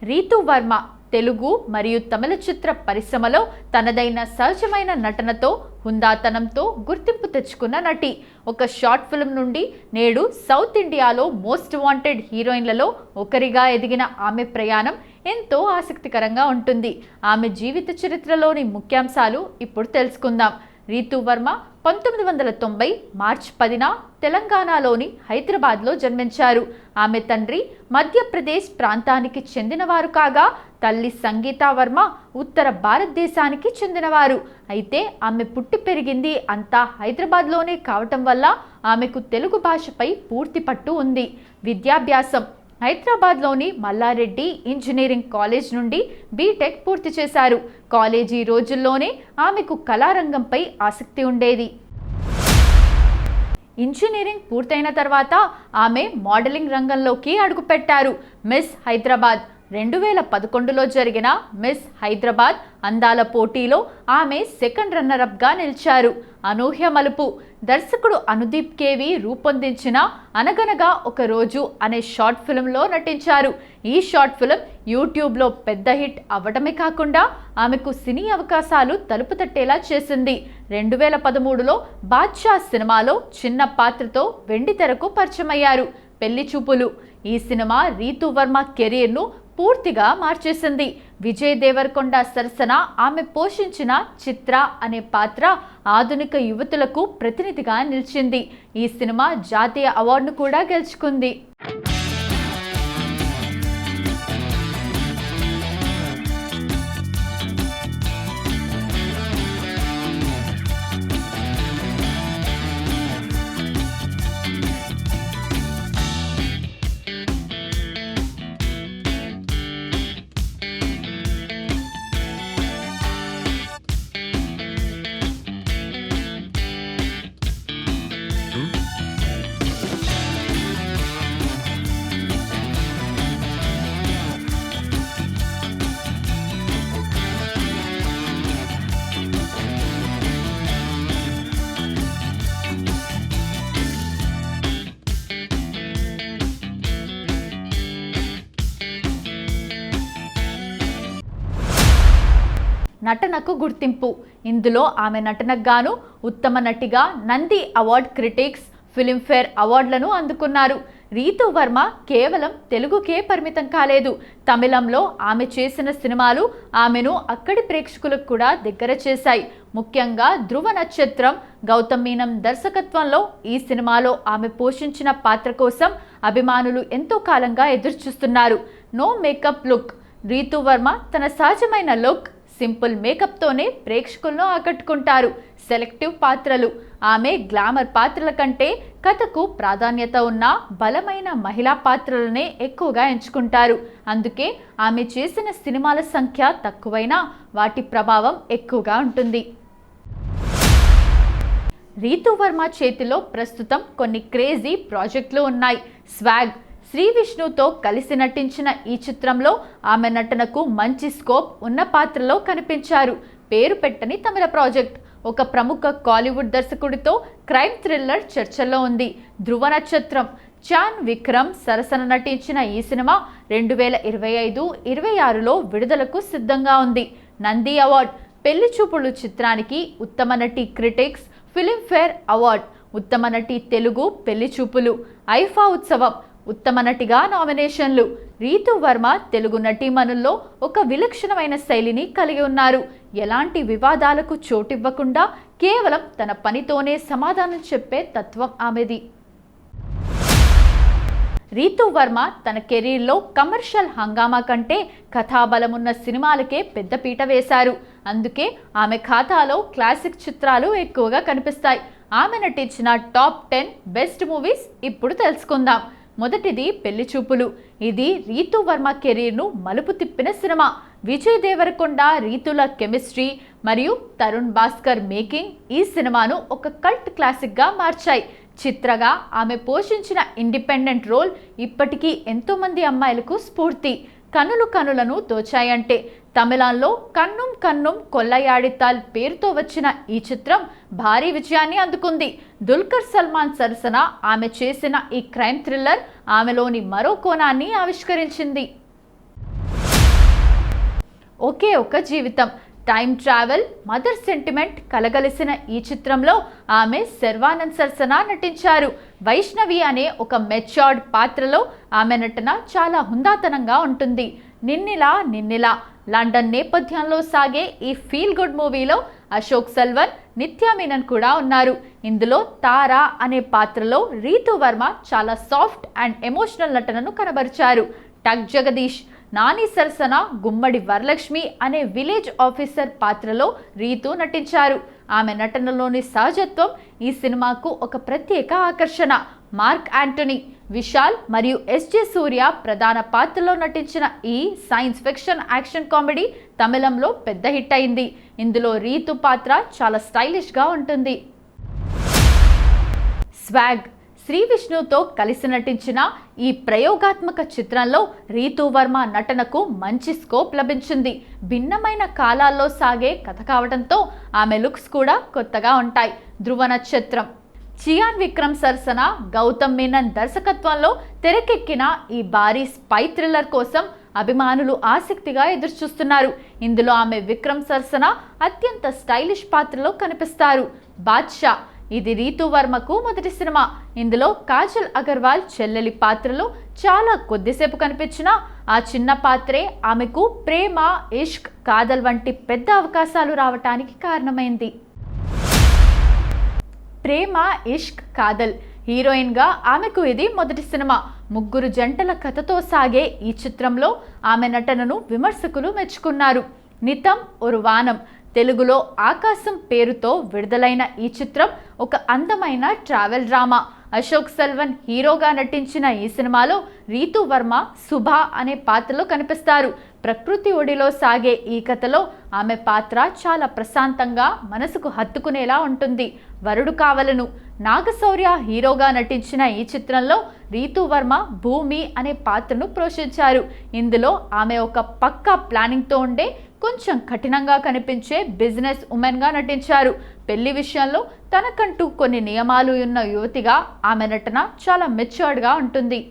రీతూ వర్మ తెలుగు మరియు తమిళ చిత్ర పరిశ్రమలో తనదైన సహజమైన నటనతో హుందాతనంతో గుర్తింపు తెచ్చుకున్న నటి. ఒక షార్ట్ ఫిల్మ్ నుండి నేడు సౌత్ ఇండియాలో మోస్ట్ వాంటెడ్ హీరోయిన్లలో ఒకరిగా ఎదిగిన ఆమె ప్రయాణం ఎంతో ఆసక్తికరంగా ఉంటుంది. ఆమె జీవిత చరిత్రలోని ముఖ్యాంశాలు ఇప్పుడు తెలుసుకుందాం. రీతూ వర్మ 1990 మార్చి 10న తెలంగాణలోని హైదరాబాద్లో జన్మించారు. ఆమె తండ్రి మధ్యప్రదేశ్ ప్రాంతానికి చెందినవారు కాగా తల్లి సంగీతా వర్మ ఉత్తర భారతదేశానికి చెందినవారు. అయితే ఆమె పుట్టి పెరిగింది అంతా హైదరాబాద్లోనే కావటం వల్ల ఆమెకు తెలుగు భాషపై పూర్తి పట్టు ఉంది. విద్యాభ్యాసం హైదరాబాద్లోని మల్లారెడ్డి ఇంజనీరింగ్ కాలేజ్ నుండి బీటెక్ పూర్తి చేశారు. కాలేజీ రోజుల్లోనే ఆమెకు కళారంగంపై ఆసక్తి ఉండేది. ఇంజనీరింగ్ పూర్తయిన తర్వాత ఆమె మోడలింగ్ రంగంలోకి అడుగుపెట్టారు. మిస్ హైదరాబాద్ 2011లో జరిగిన మిస్ హైదరాబాద్ అందాల పోటీలో ఆమె సెకండ్ రన్నరప్గా నిలిచారు. అనూహ్య మలుపు దర్శకుడు అనుదీప్ కేవి రూపొందించిన అనగనగా ఒక రోజు అనే షార్ట్ ఫిల్మ్లో నటించారు. ఈ షార్ట్ ఫిల్మ్ యూట్యూబ్లో పెద్ద హిట్ అవ్వడమే కాకుండా ఆమెకు సినీ అవకాశాలు తలుపు తట్టేలా చేసింది. 2013లో బాద్షా సినిమాలో చిన్న పాత్రతో వెండితెరకు పరిచయమయ్యారు. పెళ్లి చూపులు ఈ సినిమా రీతూ వర్మ కెరీర్ను పూర్తిగా మార్చేసింది. విజయ్ దేవరకొండ సరసన ఆమె పోషించిన చిత్ర అనే పాత్ర ఆధునిక యువతులకు ప్రతినిధిగా నిలిచింది. ఈ సినిమా జాతీయ అవార్డును కూడా గెలుచుకుంది. నటనకు గుర్తింపు ఇందులో ఆమె నటనకు గాను ఉత్తమ నటిగా నంది అవార్డ్, క్రిటిక్స్ ఫిల్మ్ఫేర్ అవార్డులను అందుకున్నారు. రీతూ వర్మ కేవలం తెలుగుకే పరిమితం కాలేదు. తమిళంలో ఆమె చేసిన సినిమాలు ఆమెను అక్కడి ప్రేక్షకులకు కూడా దగ్గర చేశాయి. ముఖ్యంగా ధృవ నక్షత్రం గౌతమ్ మీనన్ దర్శకత్వంలో ఈ సినిమాలో ఆమె పోషించిన పాత్ర కోసం అభిమానులు ఎంతో కాలంగా ఎదురుచూస్తున్నారు. No makeup look Ritu Varma తన సహజమైన లుక్, సింపుల్ మేకప్తోనే ప్రేక్షకులను ఆకట్టుకుంటారు. సెలెక్టివ్ పాత్రలు ఆమె గ్లామర్ పాత్రల కంటే కథకు ప్రాధాన్యత ఉన్న బలమైన మహిళా పాత్రలనే ఎక్కువగా ఎంచుకుంటారు. అందుకే ఆమె చేసిన సినిమాల సంఖ్య తక్కువైనా వాటి ప్రభావం ఎక్కువగా ఉంటుంది. రీతూ వర్మ చేతిలో ప్రస్తుతం కొన్ని క్రేజీ ప్రాజెక్టులు ఉన్నాయి. స్వాగ్ శ్రీ విష్ణుతో కలిసి నటించిన ఈ చిత్రంలో ఆమె నటనకు మంచి స్కోప్ ఉన్న పాత్రలో కనిపించారు. పేరు పెట్టని తమిళ ప్రాజెక్ట్ ఒక ప్రముఖ కాలీవుడ్ దర్శకుడితో క్రైమ్ థ్రిల్లర్ చర్చల్లో ఉంది. ధృవ నక్షత్రం చాన్ విక్రమ్ సరసన నటించిన ఈ సినిమా 2025-26లో విడుదలకు సిద్ధంగా ఉంది. నంది అవార్డ్ పెళ్లి చూపులు చిత్రానికి ఉత్తమ నటి, క్రిటిక్స్ ఫిల్మ్ఫేర్ అవార్డ్, ఉత్తమ నటి తెలుగు పెళ్లి చూపులు, ఐఫా ఉత్సవం ఉత్తమ నటిగా నామినేషన్లు. రీతూ వర్మ తెలుగు నటీమణుల్లో ఒక విలక్షణమైన శైలిని కలిగి ఉన్నారు. ఎలాంటి వివాదాలకు చోటివ్వకుండా కేవలం తన పనితోనే సమాధానం చెప్పే తత్వం ఆమెది. రీతూ వర్మ తన కెరీర్లో కమర్షియల్ హంగామా కంటే కథాబలమున్న సినిమాలకే పెద్దపీట వేశారు. అందుకే ఆమె ఖాతాలో క్లాసిక్ చిత్రాలు ఎక్కువగా కనిపిస్తాయి. ఆమె నటించిన టాప్ 10 బెస్ట్ మూవీస్ ఇప్పుడు తెలుసుకుందాం. మొదటిది పెళ్లి చూపులు. ఇది రీతూ వర్మ కెరీర్ను మలుపు తిప్పిన సినిమా. విజయ్ దేవరకొండ, రీతుల కెమిస్ట్రీ మరియు తరుణ్ భాస్కర్ మేకింగ్ ఈ సినిమాను ఒక కల్ట్ క్లాసిక్గా మార్చాయి. చిత్రగా ఆమె పోషించిన ఇండిపెండెంట్ రోల్ ఇప్పటికీ ఎంతోమంది అమ్మాయిలకు స్ఫూర్తి. కనులు కనులను దోచాయంటే తమిళంలో కన్నుం కన్నుం కొల్లయాడితాల్ పేరుతో వచ్చిన ఈ చిత్రం భారీ విజయాన్ని అందుకుంది. దుల్కర్ సల్మాన్ సరసన ఆమె చేసిన ఈ క్రైమ్ థ్రిల్లర్ ఆమెలోని మరో కోణాన్ని ఆవిష్కరించింది. ఒకే ఒక జీవితం. టైం ట్రావెల్, మదర్ సెంటిమెంట్ కలగలిసిన ఈ చిత్రంలో ఆమె శర్వానంద్ సరసన నటించారు. వైష్ణవి అనే ఒక మెచ్యూర్డ్ పాత్రలో ఆమె నటన చాలా హుందాతనంగా ఉంటుంది. నిన్నిలా లండన్ నేపథ్యంలో సాగే ఈ ఫీల్ గుడ్ మూవీలో అశోక్ సెల్వన్, నిత్యా మీనన్ కూడా ఉన్నారు. ఇందులో తారా అనే పాత్రలో రీతూ వర్మ చాలా సాఫ్ట్ అండ్ ఎమోషనల్ నటనను కనబరిచారు. టక్ జగదీష్, నాని సరసన గుమ్మడి వరలక్ష్మి అనే విలేజ్ ఆఫీసర్ పాత్రలో రీతూ నటించారు. ఆమె నటనలోని సహజత్వం ఈ సినిమాకు ఒక ప్రత్యేక ఆకర్షణ. మార్క్ యాంటనీ, విశాల్ మరియు ఎస్జే సూర్య ప్రధాన పాత్రలో నటించిన ఈ సైన్స్ ఫిక్షన్ యాక్షన్ కామెడీ తమిళంలో పెద్ద హిట్ అయింది. ఇందులో రీతు పాత్ర చాలా స్టైలిష్గా ఉంటుంది. స్వాగ్, శ్రీ విష్ణుతో కలిసి నటించిన ఈ ప్రయోగాత్మక చిత్రంలో రీతూ వర్మ నటనకు మంచి స్కోప్ లభించింది. భిన్నమైన కాలాల్లో సాగే కథ కావడంతో ఆమె లుక్స్ కూడా కొత్తగా ఉంటాయి. ధ్రువ నక్షత్రం, చియాన్ విక్రమ్ సరసన గౌతమ్ మీనన్ దర్శకత్వంలో తెరకెక్కిన ఈ భారీ స్పై థ్రిల్లర్ కోసం అభిమానులు ఆసక్తిగా ఎదురుచూస్తున్నారు. ఇందులో ఆమె విక్రమ్ సరసన అత్యంత స్టైలిష్ పాత్రలో కనిపిస్తారు. బాద్షా, ఇది రీతూ వర్మకు మొదటి సినిమా. ఇందులో కాజల్ అగర్వాల్ చెల్లెలి పాత్రలో చాలా కొద్దిసేపు కనిపించినా ఆ చిన్న పాత్రే ఆమెకు ప్రేమ, ఇష్క్, కాదల్ వంటి పెద్ద అవకాశాలు రావటానికి కారణమైంది. ప్రేమ, ఇష్క్, కాదల్ హీరోయిన్గా ఆమెకు ఇది మొదటి సినిమా. ముగ్గురు జంటల కథతో సాగే ఈ చిత్రంలో ఆమె నటనను విమర్శకులు మెచ్చుకున్నారు. నితం ఒక వానం, తెలుగులో ఆకాశం పేరుతో విడుదలైన ఈ చిత్రం ఒక అందమైన ట్రావెల్ డ్రామా. అశోక్ సెల్వన్ హీరోగా నటించిన ఈ సినిమాలో రీతూ వర్మ సుభ అనే పాత్రలో కనిపిస్తారు. ప్రకృతి ఒడిలో సాగే ఈ కథలో ఆమె పాత్ర చాలా ప్రశాంతంగా మనసుకు హత్తుకునేలా ఉంటుంది. వరుడు కావలను, నాగశౌర్య హీరోగా నటించిన ఈ చిత్రంలో రీతూ వర్మ భూమి అనే పాత్రను పోషించారు. ఇందులో ఆమె ఒక పక్కా ప్లానింగ్తో ఉండే కొంచెం కఠినంగా కనిపించే బిజినెస్ ఉమెన్గా నటించారు. పెళ్లి విషయంలో తనకంటూ కొన్ని నియమాలు ఉన్న యువతిగా ఆమె నటన చాలా మెచ్యూర్డ్గా ఉంటుంది.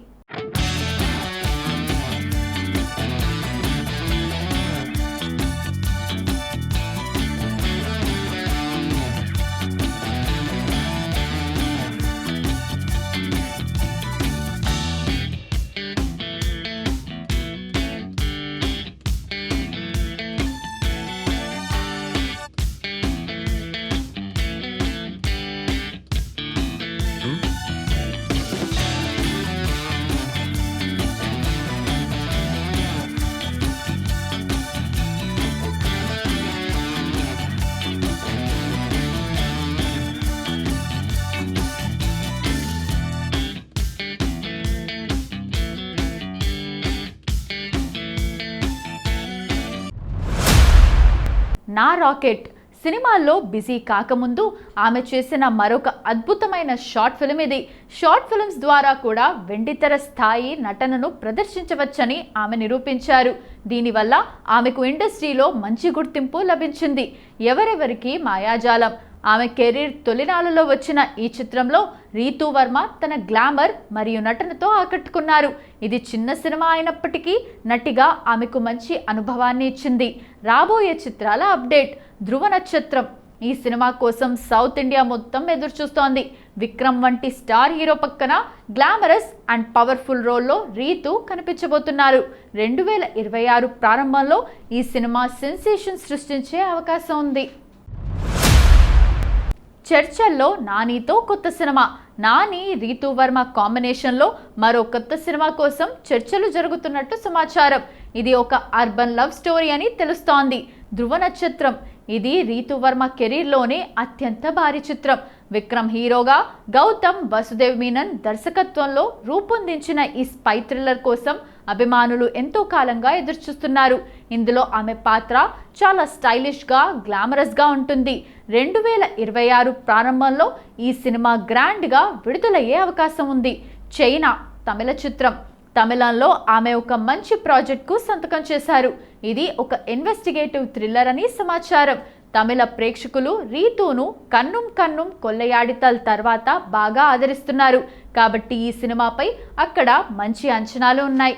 నా రాకెట్ సినిమాల్లో బిజీ కాకముందు ఆమె చేసిన మరొక అద్భుతమైన షార్ట్ ఫిల్మ్ ఇది. షార్ట్ ఫిల్మ్స్ ద్వారా కూడా వెండితెర స్థాయి నటనను ప్రదర్శించవచ్చని ఆమె నిరూపించారు. దీనివల్ల ఆమెకు ఇండస్ట్రీలో మంచి గుర్తింపు లభించింది. ఎవరెవరికి మాయాజాలం, ఆమె కెరీర్ తొలినాళ్ళలో వచ్చిన ఈ చిత్రంలో రీతూ వర్మ తన గ్లామర్ మరియు నటనతో ఆకట్టుకున్నారు. ఇది చిన్న సినిమా అయినప్పటికీ నటిగా ఆమెకు మంచి అనుభవాన్ని ఇచ్చింది. రాబోయే చిత్రాల అప్డేట్. ధ్రువ నక్షత్రం ఈ సినిమా కోసం సౌత్ ఇండియా మొత్తం ఎదురుచూస్తోంది. విక్రమ్ వంటి స్టార్ హీరో పక్కన గ్లామరస్ అండ్ పవర్ఫుల్ రోల్లో రీతూ కనిపించబోతున్నారు. 2026 ప్రారంభంలో ఈ సినిమా సెన్సేషన్ సృష్టించే అవకాశం ఉంది. చర్చల్లో నానితో కొత్త సినిమా. నాని, రీతూ వర్మ కాంబినేషన్లో మరో కొత్త సినిమా కోసం చర్చలు జరుగుతున్నట్టు సమాచారం. ఇది ఒక అర్బన్ లవ్ స్టోరీ అని తెలుస్తోంది. ధ్రువ నక్షత్రం ఇది రీతూ వర్మ కెరీర్లోనే అత్యంత భారీ చిత్రం. విక్రమ్ హీరోగా, గౌతమ్ వసుదేవ్ మీనన్ దర్శకత్వంలో రూపొందించిన ఈ స్పై థ్రిల్లర్ కోసం అభిమానులు ఎంతో కాలంగా ఎదురుచూస్తున్నారు. ఇందులో ఆమె పాత్ర చాలా స్టైలిష్గా, గ్లామరస్గా ఉంటుంది. 2026 ప్రారంభంలో ఈ సినిమా గ్రాండ్గా విడుదలయ్యే అవకాశం ఉంది. చైనా తమిళ చిత్రం. తమిళంలో ఆమె ఒక మంచి ప్రాజెక్ట్కు సంతకం చేశారు. ఇది ఒక ఇన్వెస్టిగేటివ్ థ్రిల్లర్ అని సమాచారం. తమిళ ప్రేక్షకులు రీతూను కన్నుం కన్నుం కొల్లయాడితల్ తర్వాత బాగా ఆదరిస్తున్నారు. కాబట్టి ఈ సినిమాపై అక్కడ మంచి అంచనాలు ఉన్నాయి.